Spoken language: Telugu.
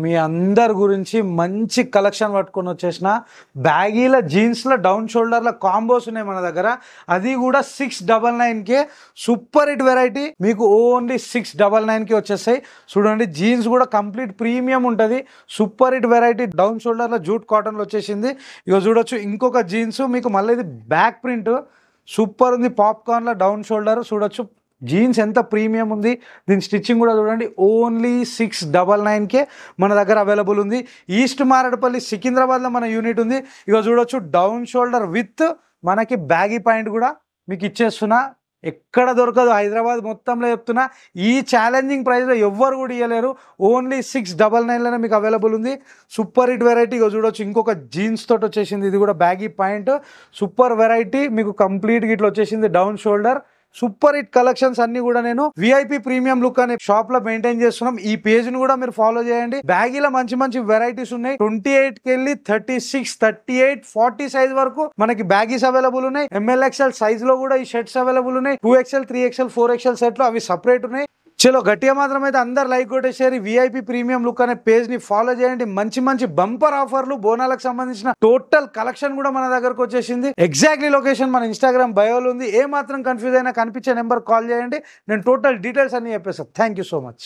మీ అందరి గురించి మంచి కలెక్షన్ పట్టుకొని వచ్చేసిన బ్యాగీల జీన్స్ల డౌన్ షోల్డర్ల కాంబోస్ ఉన్నాయి మన దగ్గర. అది కూడా 699కే సూపర్ హిట్ వెరైటీ. మీకు ఓన్లీ 699కి వచ్చేస్తాయి. చూడండి జీన్స్ కూడా కంప్లీట్ ప్రీమియం ఉంటుంది. సూపర్ హిట్ వెరైటీ డౌన్ షోల్డర్ల జూట్ కాటన్లో వచ్చేసింది. ఇక చూడొచ్చు ఇంకొక జీన్స్ మీకు మళ్ళీ ఇది బ్యాక్ ప్రింట్ సూపర్ ఉంది. పాప్కార్న్లో డౌన్ షోల్డర్ చూడొచ్చు. జీన్స్ ఎంత ప్రీమియం ఉంది. దీని స్టిచ్చింగ్ కూడా చూడండి. ఓన్లీ 699కే మన దగ్గర అవైలబుల్ ఉంది. ఈస్ట్ మారేడుపల్లి సికింద్రాబాద్లో మన యూనిట్ ఉంది. ఇక చూడొచ్చు డౌన్ షోల్డర్ విత్ మనకి బ్యాగీ పాయింట్ కూడా మీకు ఇచ్చేస్తున్నా. ఎక్కడ దొరకదు, హైదరాబాద్ మొత్తంలో చెప్తున్నా. ఈ ఛాలెంజింగ్ ప్రైస్లో ఎవ్వరు కూడా ఇవ్వలేరు. ఓన్లీ 699లోనే మీకు అవైలబుల్ ఉంది. Super hit variety. ఇక చూడొచ్చు ఇంకొక జీన్స్ తోటి వచ్చేసింది. ఇది కూడా బ్యాగీ పాయింట్ సూపర్ వెరైటీ. మీకు కంప్లీట్గా ఇట్లా వచ్చేసింది down shoulder. Super hit collections అన్ని కూడా నేను విఐపి ప్రీమియం లుక్ అనే షాప్ లో మెయింటైన్ చేస్తున్నాం. ఈ పేజ్ ను కూడా మీరు ఫాలో చేయండి. బ్యాగీలో మంచి మంచి వెరైటీస్ ఉన్నాయి. 28 కెళ్ళి 36, 38, 40 సైజ్ వరకు మనకి బ్యాగీస్ అవైలబుల్ ఉన్నాయి. MLXL సైజ్ లో కూడా ఈ షర్ట్స్ అవైలబుల్ ఉన్నాయి. 2XL, 3XL, 4XL సెట్ లో అవి సపరేట్ ఉన్నాయి. చలో గట్టిగా మాత్రం అయితే అందరు లైక్ కొట్టేసారి. విఐపి ప్రీమియం లుక్ అనే పేజ్ ని ఫాలో చేయండి. మంచి మంచి బంపర్ ఆఫర్లు, బోనాలకు సంబంధించిన టోటల్ కలెక్షన్ కూడా మన దగ్గరకు వచ్చేసింది. ఎగ్జాక్ట్లీ లొకేషన్ మన ఇన్స్టాగ్రామ్ బయోలో ఉంది. ఏ మాత్రం కన్ఫ్యూజ్ అయినా కనిపించే నెంబర్ కాల్ చేయండి. నేను టోటల్ డీటెయిల్స్ అన్ని చెప్పేస్తాను. Thank you so much.